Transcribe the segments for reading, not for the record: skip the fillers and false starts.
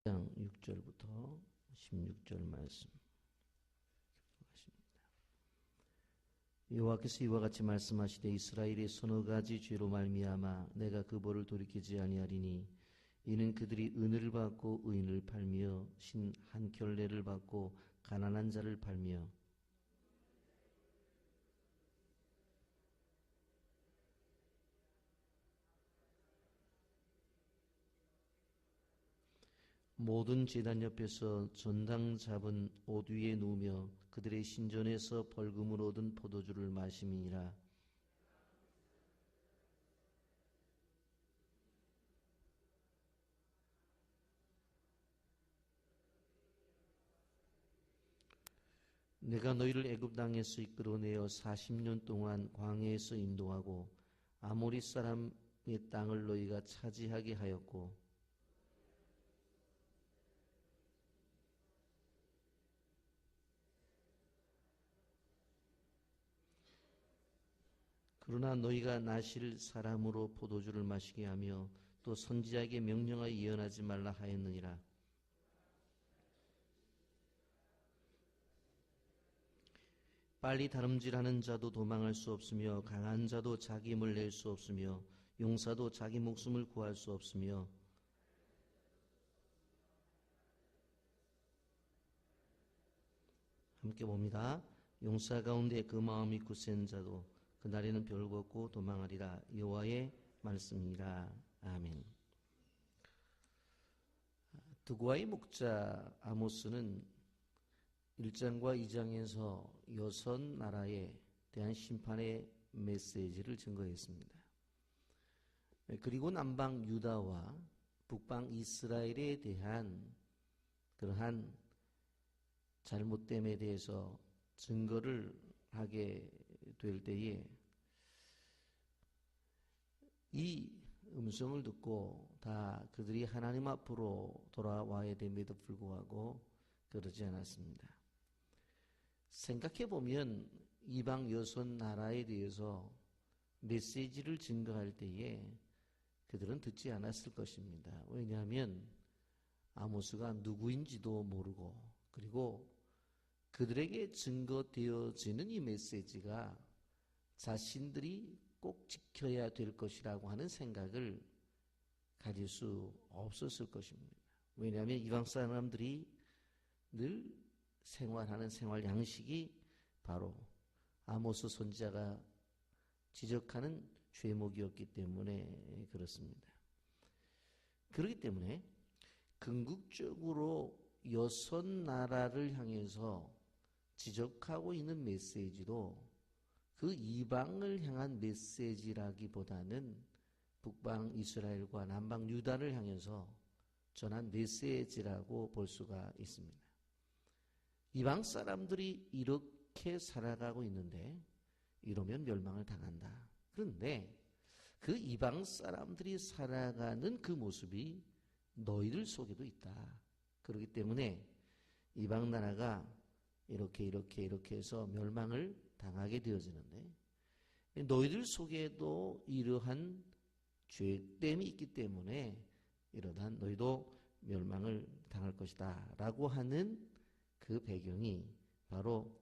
장 6절부터 16절 말씀 하십니다. 여호와께서 이와 같이 말씀하시되 이스라엘의 서너 가지 죄로 말미암아 내가 그 벌을 돌이키지 아니하리니 이는 그들이 은혜를 받고 의인을 팔며 신 한 켤레를 받고 가난한 자를 팔며 모든 제단 옆에서 전당 잡은 옷 위에 누우며 그들의 신전에서 벌금으로 얻은 포도주를 마심이니라. 내가 너희를 애굽 땅에서 이끌어내어 40년 동안 광야에서 인도하고 아모리 사람의 땅을 너희가 차지하게 하였고 그러나 너희가 나실 사람으로 포도주를 마시게 하며 또 선지자에게 명령하여 예언하지 말라 하였느니라. 빨리 다름질하는 자도 도망할 수 없으며 강한 자도 자기 힘을 낼 수 없으며 용사도 자기 목숨을 구할 수 없으며 함께 봅니다. 용사 가운데 그 마음이 굳센 자도 그날에는 별 걷고 도망하리라. 여호와의 말씀이라. 아멘. 드고아의 목자 아모스는 1장과 2장에서 여섯 나라에 대한 심판의 메시지를 증거했습니다. 그리고 남방 유다와 북방 이스라엘에 대한 그러한 잘못됨에 대해서 증거를 하게 될 때에 이 음성을 듣고 다 그들이 하나님 앞으로 돌아와야 됨에도 불구하고 그러지 않았습니다. 생각해보면 이방 여섯 나라에 대해서 메시지를 증거할 때에 그들은 듣지 않았을 것입니다. 왜냐하면 아모스가 누구인지도 모르고 그리고 그들에게 증거되어지는 이 메시지가 자신들이 꼭 지켜야 될 것이라고 하는 생각을 가질 수 없었을 것입니다. 왜냐하면 이방 사람들이 늘 생활하는 생활 양식이 바로 아모스 선지자가 지적하는 죄목이었기 때문에 그렇습니다. 그렇기 때문에 궁극적으로 여섯 나라를 향해서 지적하고 있는 메시지도 그 이방을 향한 메시지라기보다는 북방 이스라엘과 남방 유다를 향해서 전한 메시지라고 볼 수가 있습니다. 이방 사람들이 이렇게 살아가고 있는데 이러면 멸망을 당한다. 그런데 그 이방 사람들이 살아가는 그 모습이 너희들 속에도 있다. 그렇기 때문에 이방 나라가 이렇게 해서 멸망을 당하게 되어지는데 너희들 속에도 이러한 죄됨이 있기 때문에 이러한 너희도 멸망을 당할 것이다 라고 하는 그 배경이 바로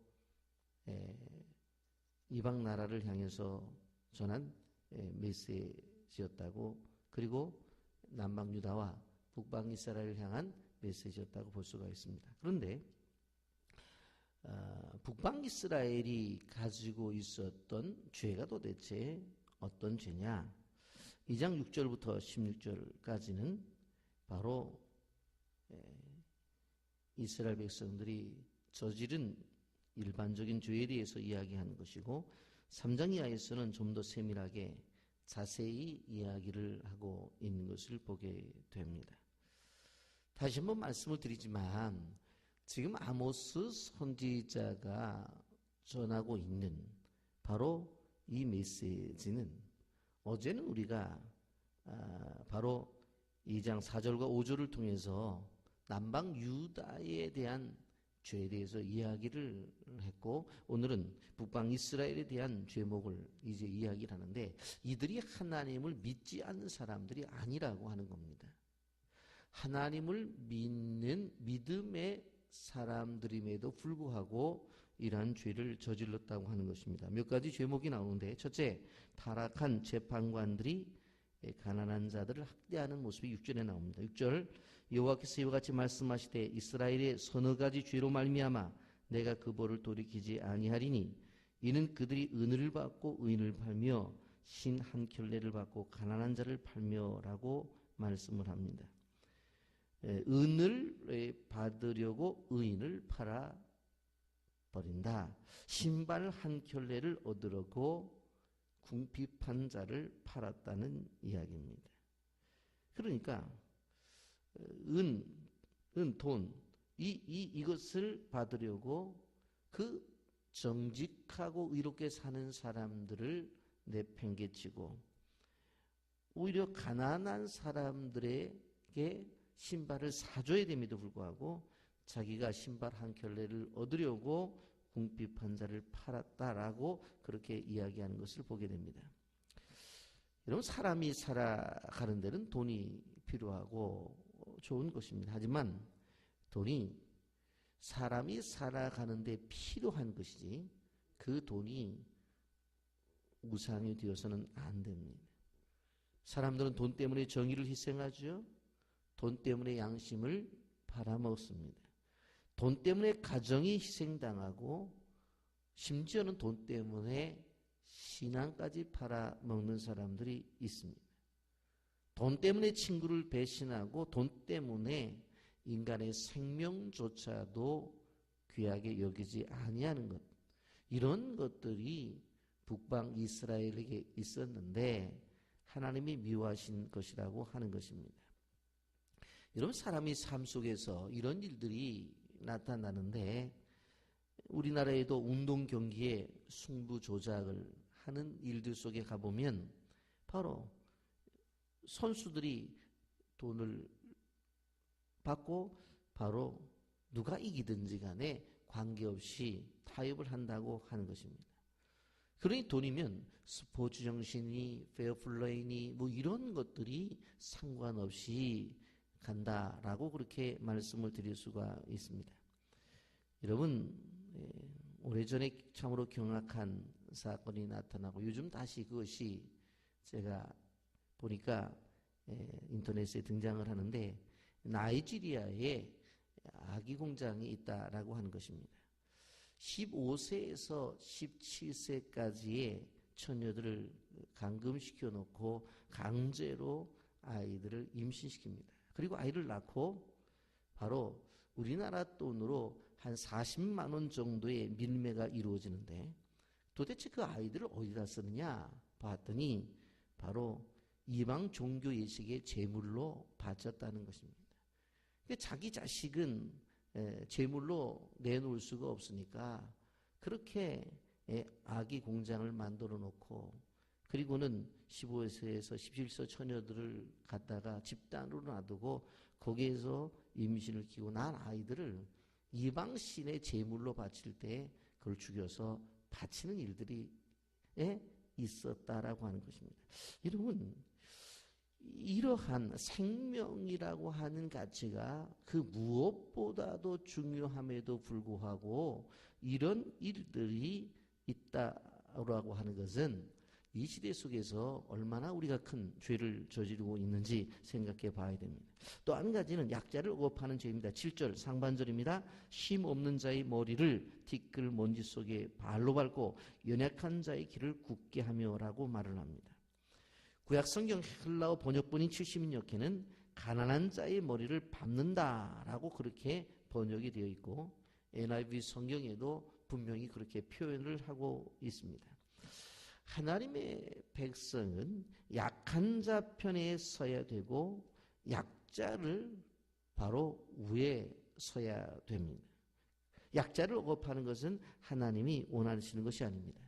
이방 나라를 향해서 전한 메시지였다고 그리고 남방 유다와 북방 이스라엘을 향한 메시지였다고 볼 수가 있습니다. 그런데 북방 이스라엘이 가지고 있었던 죄가 도대체 어떤 죄냐? 2장 6절부터 16절까지는 바로 이스라엘 백성들이 저지른 일반적인 죄에 대해서 이야기하는 것이고 3장 이하에서는 좀 더 세밀하게 자세히 이야기를 하고 있는 것을 보게 됩니다. 다시 한번 말씀을 드리지만 지금 아모스 선지자가 전하고 있는 바로 이 메시지는 어제는 우리가 바로 2장 4절과 5절을 통해서 남방 유다에 대한 죄에 대해서 이야기를 했고 오늘은 북방 이스라엘에 대한 죄목을 이제 이야기를 하는데 이들이 하나님을 믿지 않는 사람들이 아니라고 하는 겁니다. 하나님을 믿는 믿음의 사람들임에도 불구하고 이러한 죄를 저질렀다고 하는 것입니다. 몇 가지 죄목이 나오는데, 첫째, 타락한 재판관들이 가난한 자들을 학대하는 모습이 6절에 나옵니다. 6절, 여호와께서 이와 같이 말씀하시되 이스라엘의 서너 가지 죄로 말미암아 내가 그 벌을 돌이키지 아니하리니 이는 그들이 은을 받고 의인을 팔며 신 한 켤레를 받고 가난한 자를 팔며라고 말씀을 합니다. 은을 받으려고 의인을 팔아 버린다. 신발 한 켤레를 얻으려고 궁핍한 자를 팔았다는 이야기입니다. 그러니까 돈, 이것을 받으려고 그 정직하고 의롭게 사는 사람들을 내팽개치고 오히려 가난한 사람들에게 신발을 사줘야 됨에도 불구하고 자기가 신발 한 켤레를 얻으려고 궁핍한 자를 팔았다라고 그렇게 이야기하는 것을 보게 됩니다. 여러분, 사람이 살아가는 데는 돈이 필요하고 좋은 것입니다. 하지만 돈이 사람이 살아가는 데 필요한 것이지 그 돈이 우상이 되어서는 안 됩니다. 사람들은 돈 때문에 정의를 희생하죠. 돈 때문에 양심을 팔아먹습니다. 돈 때문에 가정이 희생당하고 심지어는 돈 때문에 신앙까지 팔아먹는 사람들이 있습니다. 돈 때문에 친구를 배신하고 돈 때문에 인간의 생명조차도 귀하게 여기지 아니하는 것, 이런 것들이 북방 이스라엘에게 있었는데 하나님이 미워하신 것이라고 하는 것입니다. 여러분, 사람이 삶 속에서 이런 일들이 나타나는데 우리나라에도 운동 경기에 승부 조작을 하는 일들 속에 가보면 바로 선수들이 돈을 받고 바로 누가 이기든지 간에 관계없이 타협을 한다고 하는 것입니다. 그러니 돈이면 스포츠 정신이, 페어플레이니 뭐 이런 것들이 상관없이 간다라고 그렇게 말씀을 드릴 수가 있습니다. 여러분, 오래전에 참으로 경악한 사건이 나타나고 요즘 다시 그것이 제가 보니까 인터넷에 등장을 하는데 나이지리아에 아기 공장이 있다라고 하는 것입니다. 15세에서 17세까지의 처녀들을 감금시켜 놓고 강제로 아이들을 임신시킵니다. 그리고 아이를 낳고 바로 우리나라 돈으로 한 40만 원 정도의 밀매가 이루어지는데 도대체 그 아이들을 어디다 쓰느냐 봤더니 바로 이방 종교 예식의 제물로 바쳤다는 것입니다. 자기 자식은 제물로 내놓을 수가 없으니까 그렇게 아기 공장을 만들어 놓고 그리고는 15세에서 17세 처녀들을 갖다가 집단으로 놔두고 거기에서 임신을 키우고 난 아이들을 이방신의 제물로 바칠 때 그걸 죽여서 바치는 일들이 있었다라고 하는 것입니다. 여러분, 이러한 생명이라고 하는 가치가 그 무엇보다도 중요함에도 불구하고 이런 일들이 있다라고 하는 것은 이 시대 속에서 얼마나 우리가 큰 죄를 저지르고 있는지 생각해 봐야 됩니다. 또 한 가지는 약자를 억압하는 죄입니다. 7절 상반절입니다. 쉼 없는 자의 머리를 티끌 먼지 속에 발로 밟고 연약한 자의 길을 굳게 하며라고 말을 합니다. 구약성경 헬라어 번역본인 70인역에는 가난한 자의 머리를 밟는다라고 그렇게 번역이 되어 있고 NIV 성경에도 분명히 그렇게 표현을 하고 있습니다. 하나님의 백성은 약한 자 편에 서야 되고 약자를 바로 위에 서야 됩니다. 약자를 억압하는 것은 하나님이 원하시는 것이 아닙니다.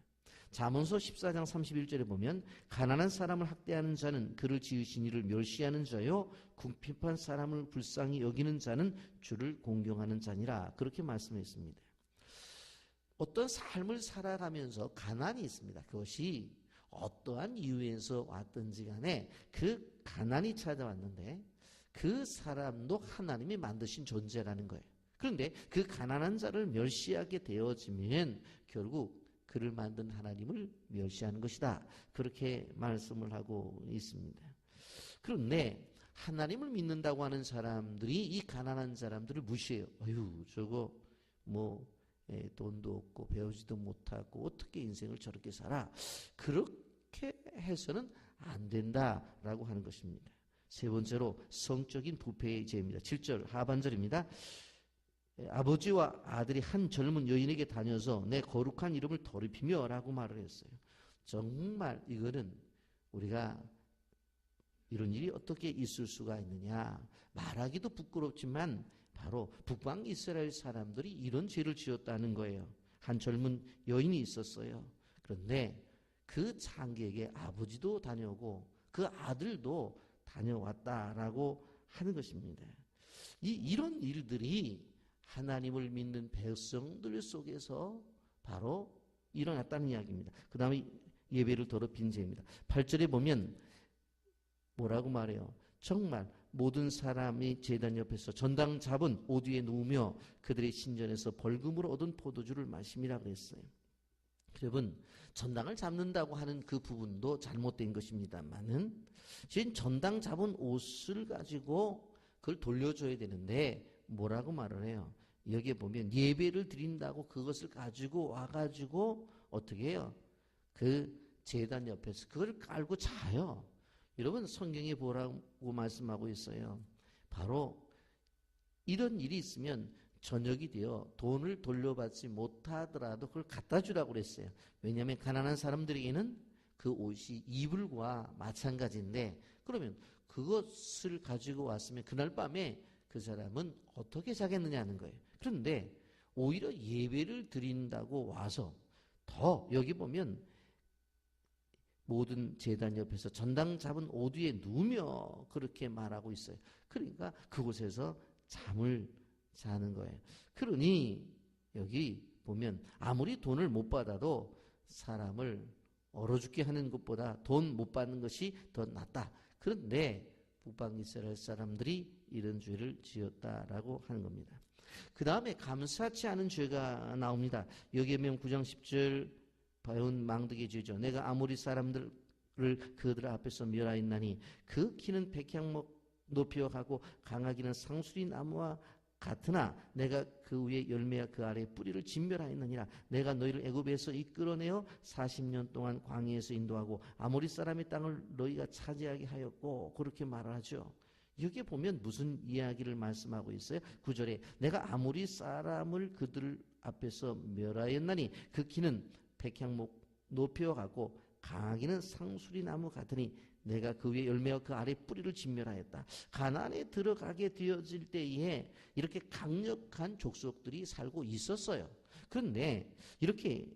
잠언서 14장 31절에 보면 가난한 사람을 학대하는 자는 그를 지으신 이를 멸시하는 자요 궁핍한 사람을 불쌍히 여기는 자는 주를 공경하는 자니라 그렇게 말씀했습니다. 어떤 삶을 살아가면서 가난이 있습니다. 그것이 어떠한 이유에서 왔든지 간에 그 가난이 찾아왔는데 그 사람도 하나님이 만드신 존재라는 거예요. 그런데 그 가난한 자를 멸시하게 되어지면 결국 그를 만든 하나님을 멸시하는 것이다. 그렇게 말씀을 하고 있습니다. 그런데 하나님을 믿는다고 하는 사람들이 이 가난한 사람들을 무시해요. 어휴, 저거 돈도 없고 배우지도 못하고 어떻게 인생을 저렇게 살아? 그렇게 해서는 안 된다라고 하는 것입니다. 세 번째로 성적인 부패의 죄입니다. 7절 하반절입니다. 아버지와 아들이 한 젊은 여인에게 다녀서 내 거룩한 이름을 더럽히며 라고 말을 했어요. 정말 이거는 우리가 이런 일이 어떻게 있을 수가 있느냐, 말하기도 부끄럽지만 바로 북방 이스라엘 사람들이 이런 죄를 지었다는 거예요. 한 젊은 여인이 있었어요. 그런데 그 장기에게 아버지도 다녀오고 그 아들도 다녀왔다라고 하는 것입니다. 이런 일들이 하나님을 믿는 백성들 속에서 바로 일어났다는 이야기입니다. 그 다음에 예배를 더럽힌 죄입니다. 8절에 보면 뭐라고 말해요? 정말 모든 사람이 제단 옆에서 전당 잡은 옷 위에 누우며 그들의 신전에서 벌금으로 얻은 포도주를 마심이라 그랬어요. 여러분, 전당을 잡는다고 하는 그 부분도 잘못된 것입니다만은 지금 전당 잡은 옷을 가지고 그걸 돌려줘야 되는데 뭐라고 말을 해요? 여기에 보면 예배를 드린다고 그것을 가지고 와가지고 어떻게 해요? 그 제단 옆에서 그걸 깔고 자요. 여러분, 성경에 뭐라고 말씀하고 있어요? 바로 이런 일이 있으면 저녁이 되어 돈을 돌려받지 못하더라도 그걸 갖다 주라고 그랬어요. 왜냐하면 가난한 사람들에게는 그 옷이 이불과 마찬가지인데, 그러면 그것을 가지고 왔으면 그날 밤에 그 사람은 어떻게 자겠느냐는 거예요. 그런데 오히려 예배를 드린다고 와서 더 여기 보면 모든 제단 옆에서 전당 잡은 옷 위에 누우며 그렇게 말하고 있어요. 그러니까 그곳에서 잠을 자는 거예요. 그러니 여기 보면 아무리 돈을 못 받아도 사람을 얼어 죽게 하는 것보다 돈 못 받는 것이 더 낫다. 그런데 북방 이스라엘 사람들이 이런 죄를 지었다라고 하는 겁니다. 그 다음에 감사치 않은 죄가 나옵니다. 여기에 보면 9장 10절 바온 망득의 죄죠. 내가 아모리 사람들을 그들 앞에서 멸하였나니 그 키는 백향목 높이와 같고 강하기는 상수리 나무와 같으나 내가 그 위에 열매와 그 아래 뿌리를 진멸하였느니라. 내가 너희를 애굽에서 이끌어내어 40년 동안 광야에서 인도하고 아모리 사람의 땅을 너희가 차지하게 하였고, 그렇게 말하죠. 여기에 보면 무슨 이야기를 말씀하고 있어요? 9절에 내가 아모리 사람을 그들 앞에서 멸하였나니 그 키는 백향목 높이와 같고 강하기는 상수리 나무 같으니 내가 그 위에 열매와 그 아래 뿌리를 진멸하였다. 가나안에 들어가게 되어질 때에 이렇게 강력한 족속들이 살고 있었어요. 그런데 이렇게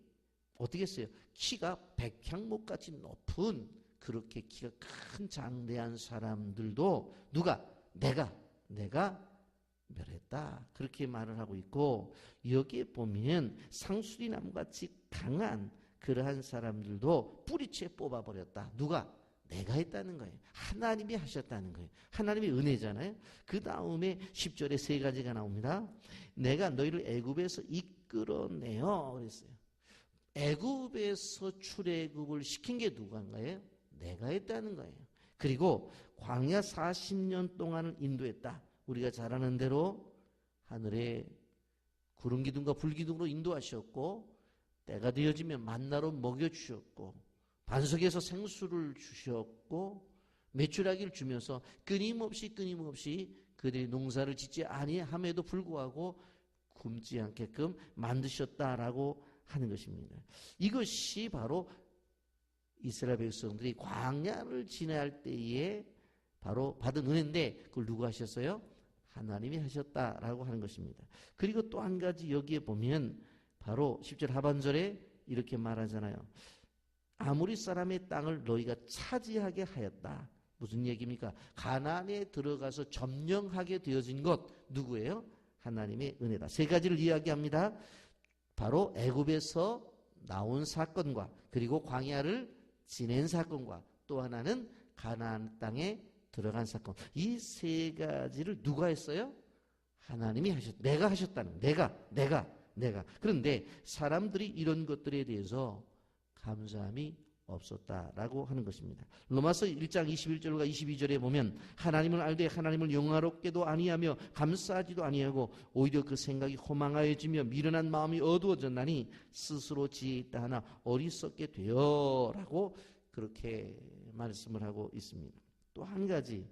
어떻게 했어요? 키가 백향목같이 높은 그렇게 키가 큰 장대한 사람들도 누가? 내가 멸했다. 그렇게 말을 하고 있고, 여기에 보면 상수리 나무같이 강한 그러한 사람들도 뿌리채 뽑아버렸다. 누가? 내가 했다는 거예요. 하나님이 하셨다는 거예요. 하나님의 은혜잖아요. 그 다음에 10절에 세 가지가 나옵니다. 내가 너희를 애굽에서 이끌어내어 그랬어요. 애굽에서 출애굽을 시킨 게 누가인가요? 내가 했다는 거예요. 그리고 광야 40년 동안을 인도했다. 우리가 잘 아는 대로 하늘에 구름 기둥과 불 기둥으로 인도하셨고, 때가 되어지면 만나로 먹여주셨고, 반석에서 생수를 주셨고, 메추라기를 주면서 끊임없이 그들이 농사를 짓지 아니함에도 불구하고 굶지 않게끔 만드셨다라고 하는 것입니다. 이것이 바로 이스라엘 백성들이 광야를 지나갈 때에 바로 받은 은혜인데, 그걸 누가 하셨어요? 하나님이 하셨다라고 하는 것입니다. 그리고 또 한 가지 여기에 보면 바로 10절 하반절에 이렇게 말하잖아요. 아모리 사람의 땅을 너희가 차지하게 하였다. 무슨 얘기입니까? 가나안에 들어가서 점령하게 되어진 것 누구예요? 하나님의 은혜다. 세 가지를 이야기합니다. 바로 애굽에서 나온 사건과 그리고 광야를 지낸 사건과 또 하나는 가나안 땅에 들어간 사건. 이 세 가지를 누가 했어요? 하나님이 내가 하셨다는, 내가. 그런데 사람들이 이런 것들에 대해서 감사함이 없었다라고 하는 것입니다. 로마서 1장 21절과 22절에 보면 하나님을 알되 하나님을 영화롭게도 아니하며 감사하지도 아니하고 오히려 그 생각이 허망하여지며 미련한 마음이 어두워졌나니 스스로 지혜 있다 하나 어리석게 되어라고 그렇게 말씀을 하고 있습니다. 또 한 가지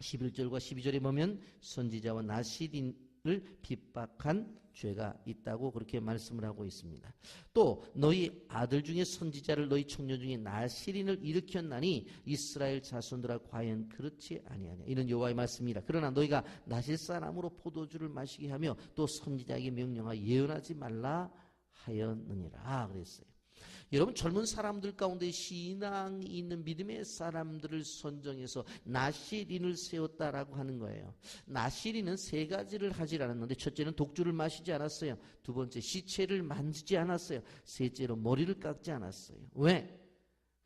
11절과 12절에 보면 선지자와 나시린을 핍박한 죄가 있다고 그렇게 말씀을 하고 있습니다. 또 너희 아들 중에 선지자를 너희 청년 중에 나시린을 일으켰나니 이스라엘 자손들아 과연 그렇지 아니하냐. 이는 여호와의 말씀이라. 그러나 너희가 나실 사람으로 포도주를 마시게 하며 또 선지자에게 명령하여 예언하지 말라 하였느니라 그랬어요. 여러분 젊은 사람들 가운데 신앙이 있는 믿음의 사람들을 선정해서 나시린을 세웠다라고 하는 거예요. 나시린은 세 가지를 하지 않았는데 첫째는 독주를 마시지 않았어요. 두 번째 시체를 만지지 않았어요. 셋째로 머리를 깎지 않았어요. 왜?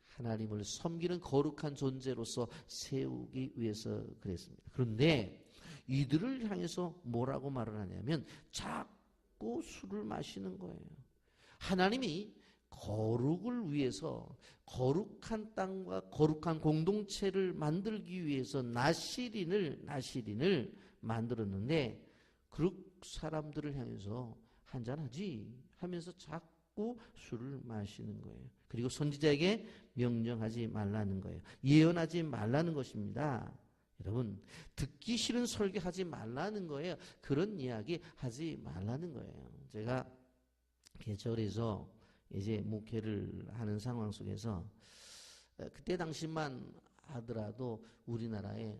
하나님을 섬기는 거룩한 존재로서 세우기 위해서 그랬습니다. 그런데 이들을 향해서 뭐라고 말을 하냐면 자꾸 술을 마시는 거예요. 하나님이 거룩을 위해서 거룩한 땅과 거룩한 공동체를 만들기 위해서 나시린을 만들었는데 그 사람들을 향해서 한잔하지 하면서 자꾸 술을 마시는 거예요. 그리고 선지자에게 명령하지 말라는 거예요. 예언하지 말라는 것입니다. 여러분 듣기 싫은 설교하지 말라는 거예요. 그런 이야기 하지 말라는 거예요. 제가 계절에서 이제 목회를 하는 상황 속에서 그때 당시만 하더라도 우리나라에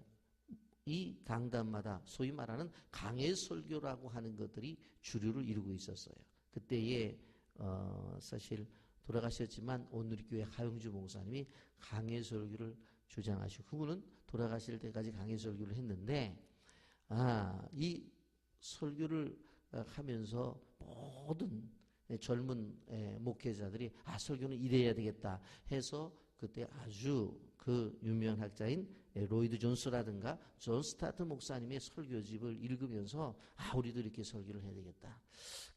이 강단마다 소위 말하는 강해 설교라고 하는 것들이 주류를 이루고 있었어요. 그때에 사실 돌아가셨지만 온누리교회 하영주 목사님이 강해 설교를 주장하시고 그분은 돌아가실 때까지 강해 설교를 했는데 이 설교를 하면서 모든 젊은 목회자들이 설교는 이래야 되겠다 해서 그때 아주 그 유명한 학자인 로이드 존스라든가 존 스타트 목사님의 설교집을 읽으면서 우리도 이렇게 설교를 해야 되겠다.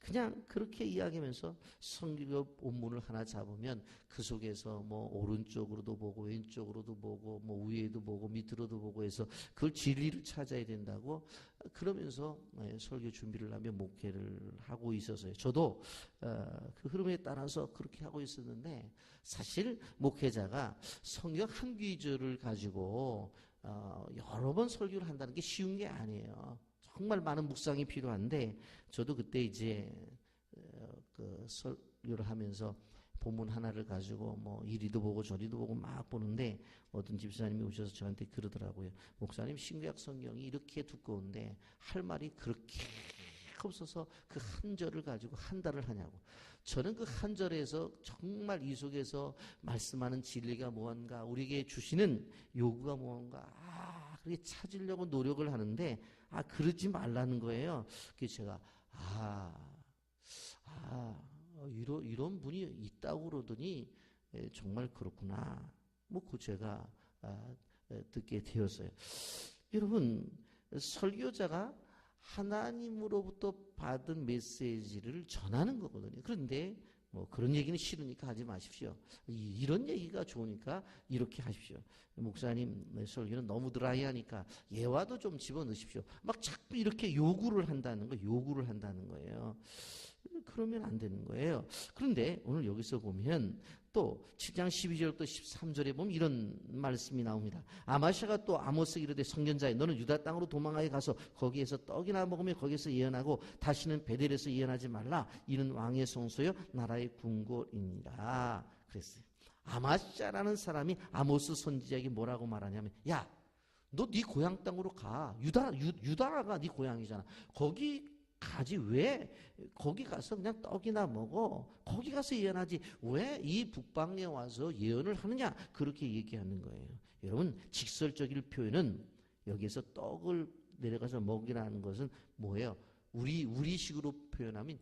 그냥 그렇게 이야기하면서 성경 본문을 하나 잡으면 그 속에서 뭐 오른쪽으로도 보고 왼쪽으로도 보고 뭐 위에도 보고 밑으로도 보고 해서 그걸 진리를 찾아야 된다고 그러면서 설교 준비를 하며 목회를 하고 있었어요. 저도 그 흐름에 따라서 그렇게 하고 있었는데 사실 목회자가 성경 한 구절을 가지고 여러 번 설교를 한다는 게 쉬운 게 아니에요. 정말 많은 묵상이 필요한데 저도 그때 이제 그 설교를 하면서 본문 하나를 가지고 뭐 이리도 보고 저리도 보고 막 보는데 어떤 집사님이 오셔서 저한테 그러더라고요. 목사님 신구약 성경이 이렇게 두꺼운데 할 말이 그렇게 없어서 그 한 절을 가지고 한 달을 하냐고. 저는 그 한 절에서 정말 이 속에서 말씀하는 진리가 무언가 우리에게 주시는 요구가 무언가 그렇게 찾으려고 노력을 하는데 그러지 말라는 거예요. 그래서 제가 이런 분이 있다고 그러더니 정말 그렇구나. 그 제가 듣게 되었어요. 여러분 설교자가 하나님으로부터 받은 메시지를 전하는 거거든요. 그런데 그런 얘기는 싫으니까 하지 마십시오. 이런 얘기가 좋으니까 이렇게 하십시오. 목사님 설교는 너무 드라이하니까 예화도 좀 집어넣으십시오. 막 자꾸 이렇게 요구를 한다는 거예요. 그러면 안 되는 거예요. 그런데 오늘 여기서 보면 또 7장 12절부터 13절에 보면 이런 말씀이 나옵니다. 아마샤가 또 아모스에게 이르되 선견자여 너는 유다 땅으로 도망하여 가서 거기에서 떡이나 먹으며 거기에서 예언하고 다시는 베델에서 예언하지 말라. 이는 왕의 성소요 나라의 궁궐이니라 그랬어요. 아마샤라는 사람이 아모스 선지자에게 뭐라고 말하냐면 야, 너 네 고향 땅으로 가. 유다가 네 고향이잖아. 거기 가지 왜 거기 가서 그냥 떡이나 먹어. 거기 가서 예언하지 왜 이 북방에 와서 예언을 하느냐. 그렇게 얘기하는 거예요. 여러분 직설적인 표현은 여기에서 떡을 내려가서 먹이라는 것은 뭐예요? 우리식으로 표현하면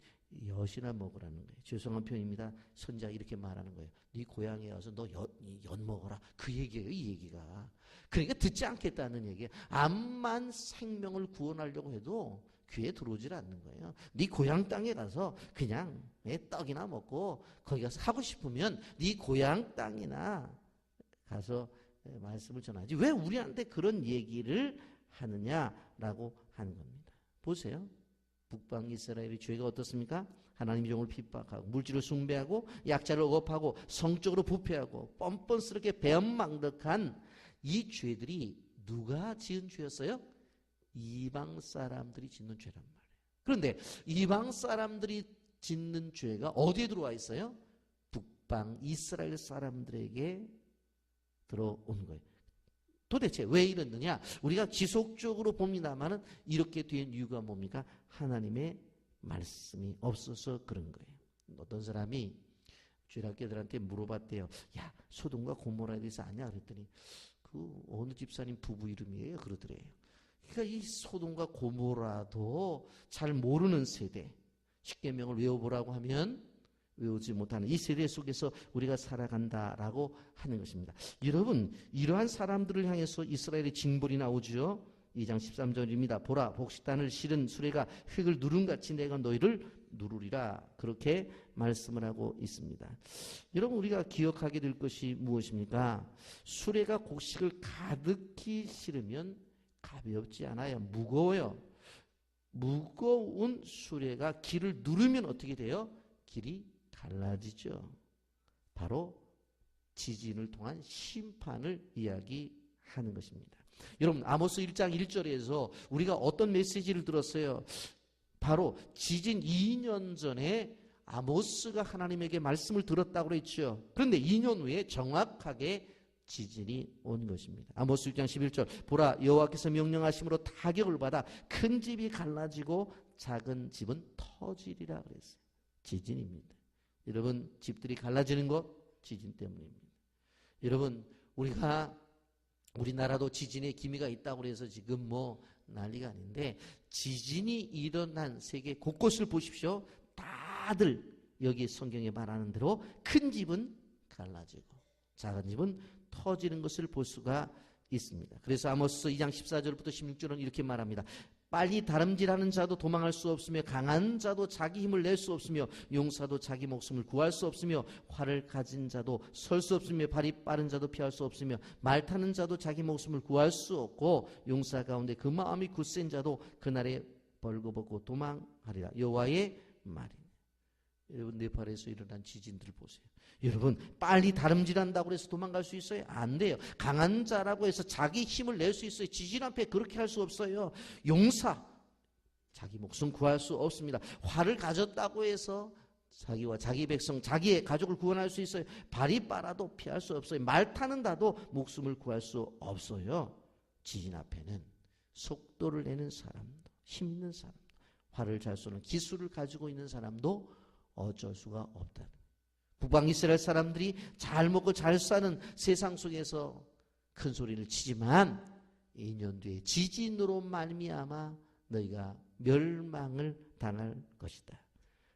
엿이나 먹으라는 거예요. 죄송한 표현입니다. 선지자가 이렇게 말하는 거예요. 네 고향에 와서 너 엿 먹어라. 그 얘기예요, 이 얘기가. 그러니까 듣지 않겠다는 얘기예요. 암만 생명을 구원하려고 해도 귀에 들어오질 않는 거예요. 네 고향 땅에 가서 그냥 떡이나 먹고 거기 가서 하고 싶으면 네 고향 땅이나 가서 말씀을 전하지. 왜 우리한테 그런 얘기를 하느냐라고 하는 겁니다. 보세요. 북방 이스라엘의 죄가 어떻습니까? 하나님의 종을 핍박하고 물질을 숭배하고 약자를 억압하고 성적으로 부패하고 뻔뻔스럽게 배은망덕한 이 죄들이 누가 지은 죄였어요? 이방 사람들이 짓는 죄란 말이에요. 그런데 이방 사람들이 짓는 죄가 어디에 들어와 있어요? 북방 이스라엘 사람들에게 들어온 거예요. 도대체 왜 이랬느냐? 우리가 지속적으로 봅니다만은 이렇게 된 이유가 뭡니까? 하나님의 말씀이 없어서 그런 거예요. 어떤 사람이 주일학교들한테 물어봤대요. 야, 소돔과 고모라에 대해서 아냐? 그랬더니 그 어느 집사님 부부 이름이에요? 그러더래요. 그러니까 이 소돔과 고모라도 잘 모르는 세대, 십계명을 외워보라고 하면 외우지 못하는 이 세대 속에서 우리가 살아간다라고 하는 것입니다. 여러분, 이러한 사람들을 향해서 이스라엘의 징벌이 나오죠. 2장 13절입니다. 보라, 복식단을 실은 수레가 획을 누름같이 내가 너희를 누르리라. 그렇게 말씀을 하고 있습니다. 여러분, 우리가 기억하게 될 것이 무엇입니까? 수레가 곡식을 가득히 실으면 가볍지 않아요. 무거워요. 무거운 수레가 길을 누르면 어떻게 돼요? 길이 갈라지죠. 바로 지진을 통한 심판을 이야기하는 것입니다. 여러분, 아모스 1장 1절에서 우리가 어떤 메시지를 들었어요? 바로 지진 2년 전에 아모스가 하나님에게 말씀을 들었다고 그랬죠. 그런데 2년 후에 정확하게 지진이 온 것입니다. 아모스 6장 11절 보라, 여호와께서 명령하심으로 타격을 받아 큰 집이 갈라지고 작은 집은 터지리라 그랬어요. 지진입니다. 여러분, 집들이 갈라지는 것 지진 때문입니다. 여러분, 우리나라도 지진의 기미가 있다고 해서 지금 난리가 아닌데, 지진이 일어난 세계 곳곳을 보십시오. 다들 여기 성경에 말하는 대로 큰 집은 갈라지고 작은 집은 터지는 것을 볼 수가 있습니다. 그래서 아모스 2장 14절부터 16절은 이렇게 말합니다. 빨리 다름질하는 자도 도망할 수 없으며 강한 자도 자기 힘을 낼 수 없으며 용사도 자기 목숨을 구할 수 없으며 활을 가진 자도 설 수 없으며 발이 빠른 자도 피할 수 없으며 말 타는 자도 자기 목숨을 구할 수 없고 용사 가운데 그 마음이 굳센 자도 그날에 벌거벗고 도망하리라. 여호와의 말이네. 여러분, 네팔에서 일어난 지진들 보세요. 여러분, 빨리 다름질한다고 해서 도망갈 수 있어요? 안 돼요. 강한 자라고 해서 자기 힘을 낼 수 있어요? 지진 앞에 그렇게 할 수 없어요. 용사, 자기 목숨 구할 수 없습니다. 활을 가졌다고 해서 자기와 자기 백성, 자기의 가족을 구원할 수 있어요? 발이 빠라도 피할 수 없어요. 말 타는 자도 목숨을 구할 수 없어요. 지진 앞에는 속도를 내는 사람도, 힘 있는 사람도, 활을 잘 쏘는 기술을 가지고 있는 사람도 어쩔 수가 없다. 북방 이스라엘 사람들이 잘 먹고 잘 사는 세상 속에서 큰 소리를 치지만 2년 뒤에 지진으로 말미암아 너희가 멸망을 당할 것이다.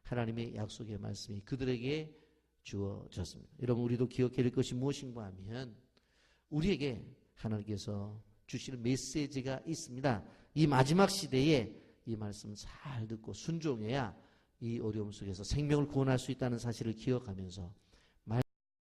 하나님의 약속의 말씀이 그들에게 주어졌습니다. 여러분, 우리도 기억해야 될 것이 무엇인가 하면 우리에게 하나님께서 주시는 메시지가 있습니다. 이 마지막 시대에 이 말씀 잘 듣고 순종해야 이 어려움 속에서 생명을 구원할 수 있다는 사실을 기억하면서